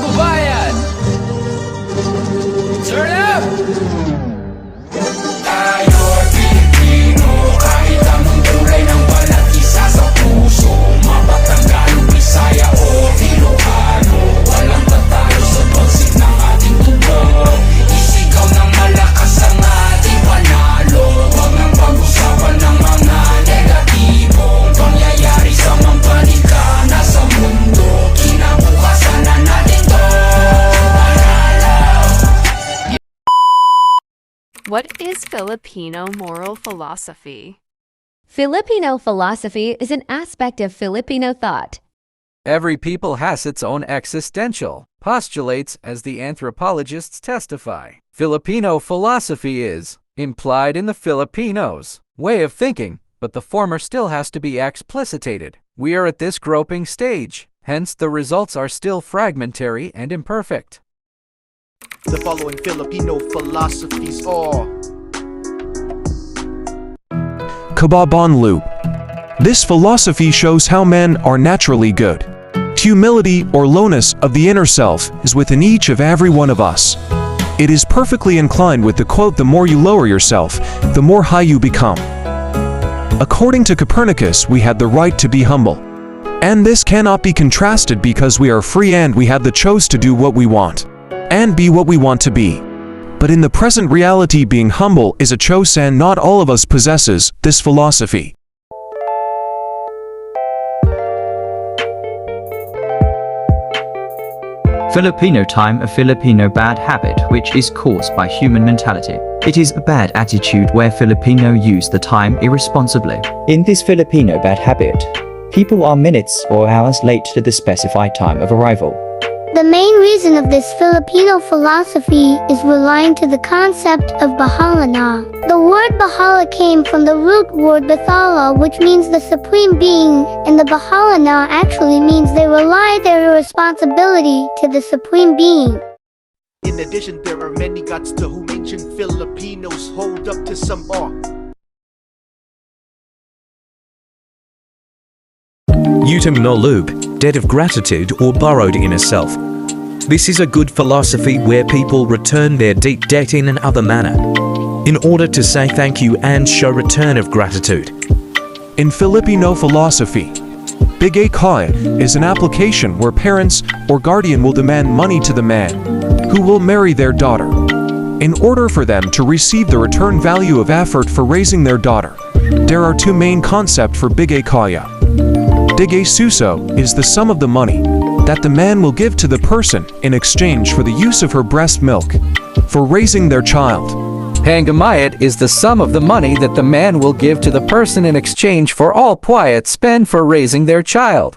kababayan! Turn up! Tayo'y Pilipino, kahit anong kulay ng balat, isa sa puso. Mabatanggalo, Bisaya o Ilocano, walang tatalo sa pagsik ng ating tubo. Isigaw ng malakas ang ating panalo. Huwag nang pag-usapan ng mga negatibong pangyayari sa mampanika na sa mundo. Kinabukasan na natin to. What is Filipino moral philosophy? Filipino philosophy is an aspect of Filipino thought. Every people has its own existential postulates, as the anthropologists testify. Filipino philosophy is implied in the Filipinos' way of thinking, but the former still has to be explicitated. We are at this groping stage, hence the results are still fragmentary and imperfect. The following Filipino philosophies are Kababon Loop. This philosophy shows how men are naturally good. Humility or lowness of the inner self is within each of every one of us. It is perfectly inclined with the quote, "The more you lower yourself, the more high you become." According to Copernicus, we had the right to be humble. And this cannot be contrasted because we are free and we have the choice to do what we want and be what we want to be. But in the present reality, being humble is a choice and not all of us possesses this philosophy. Filipino time, a Filipino bad habit which is caused by human mentality. It is a bad attitude where Filipino use the time irresponsibly. In this Filipino bad habit, people are minutes or hours late to the specified time of arrival. The main reason of this Filipino philosophy is relying to the concept of bahala na. The word bahala came from the root word bathala, which means the supreme being, and the bahala na actually means they rely their responsibility to the supreme being. In addition, there are many gods to whom ancient Filipinos hold up to some awe. Utang na loob, debt of gratitude or borrowed inner self. This is a good philosophy where people return their deep debt in another manner, in order to say thank you and show return of gratitude. In Filipino philosophy, bigay kaya is an application where parents or guardian will demand money to the man who will marry their daughter. In order for them to receive the return value of effort for raising their daughter, there are two main concepts for bigay kaya. Bigay suso is the sum of the money that the man will give to the person in exchange for the use of her breast milk for raising their child. Hangamayat is the sum of the money that the man will give to the person in exchange for all puyat spend for raising their child.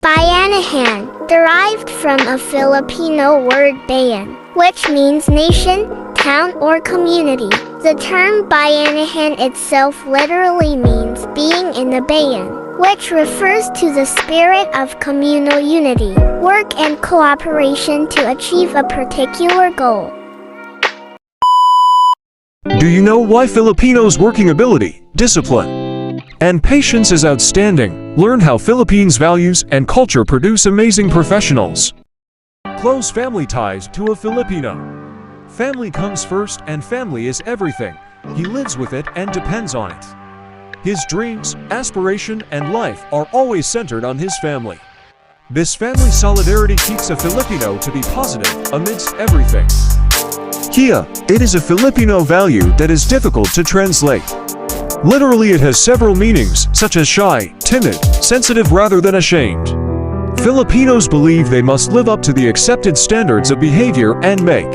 Bayanihan, derived from a Filipino word bayan, which means nation, town, or community. The term bayanihan itself literally means being in the bayan, which refers to the spirit of communal unity, work and cooperation to achieve a particular goal. Do you know why Filipinos' working ability, discipline, and patience is outstanding? Learn how Philippines' values and culture produce amazing professionals. Close family ties to a Filipino. Family comes first and family is everything. He lives with it and depends on it. His dreams, aspiration, and life are always centered on his family. This family solidarity keeps a Filipino to be positive amidst everything. Kia, it is a Filipino value that is difficult to translate. Literally, it has several meanings, such as shy, timid, sensitive rather than ashamed. Filipinos believe they must live up to the accepted standards of behavior and make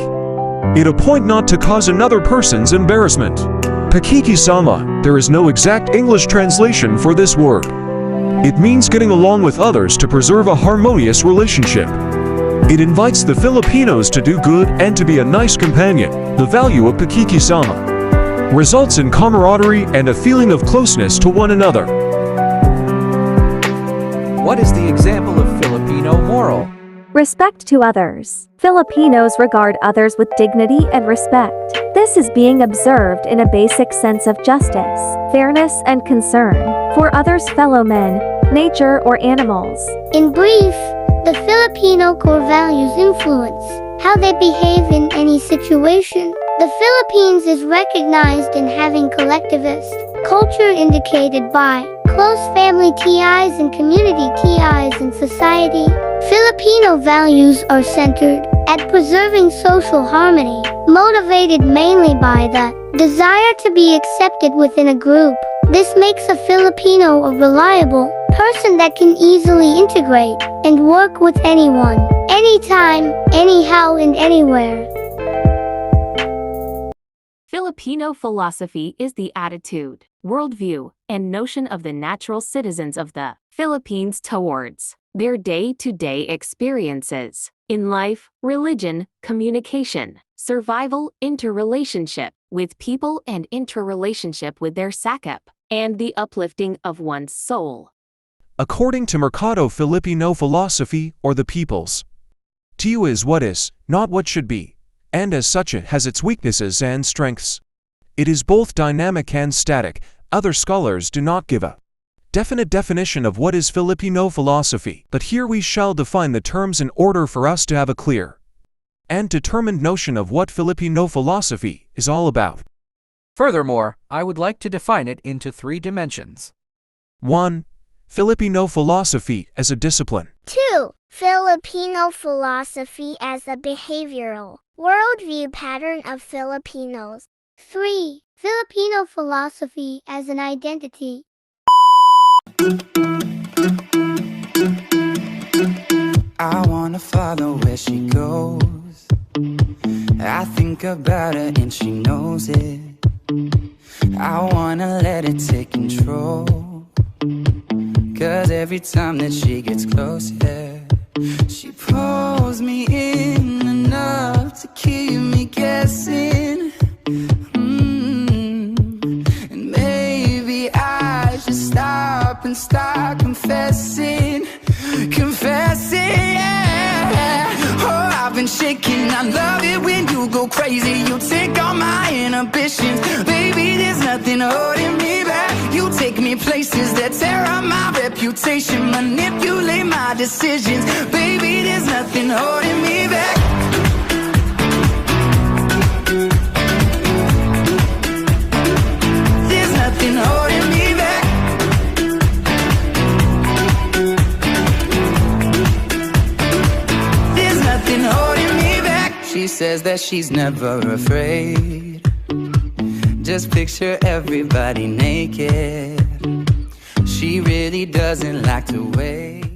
it a point not to cause another person's embarrassment. Pakikisama, there is no exact English translation for this word. It means getting along with others to preserve a harmonious relationship. It invites the Filipinos to do good and to be a nice companion. The value of pakikisama results in camaraderie and a feeling of closeness to one another. What is the example of Filipino moral? Respect to others. Filipinos regard others with dignity and respect. This is being observed in a basic sense of justice, fairness, and concern for others' fellow men, nature, or animals. In brief, the Filipino core values influence how they behave in any situation. The Philippines is recognized in having collectivist culture indicated by close family ties and community ties in society. Filipino values are centered at preserving social harmony, motivated mainly by the desire to be accepted within a group. This makes a Filipino a reliable person that can easily integrate and work with anyone, anytime, anyhow, and anywhere. Filipino philosophy is the attitude, worldview, and notion of the natural citizens of the Philippines towards their day-to-day experiences in life, religion, communication, survival, interrelationship with people, and interrelationship with their sakop, and the uplifting of one's soul. According to Mercado, Filipino philosophy, or the people's view, is what is, not what should be, and as such it has its weaknesses and strengths. It is both dynamic and static. Other scholars do not give a definite definition of what is Filipino philosophy, but here we shall define the terms in order for us to have a clear and determined notion of what Filipino philosophy is all about. Furthermore, I would like to define it into 3 dimensions. 1. Filipino philosophy as a discipline. 2. Filipino philosophy as a behavioral worldview pattern of Filipinos. 3. Filipino philosophy as an identity. I wanna follow where she goes. I think about her and she knows it. I wanna let it take control. Cause every time that she gets closer, she pulls me in enough to keep me guessing. And maybe I should stop and start confessing. Yeah. Oh, I've been shaking. I love it when you go crazy. You take all my inhibitions. Baby, there's nothing holding me back. You take me places that tear up my reputation, manipulate my decisions. Baby, there's nothing holding me back. There's nothing holding me back. There's nothing holding me back. She says that she's never afraid. Just picture everybody naked. She really doesn't like to wait.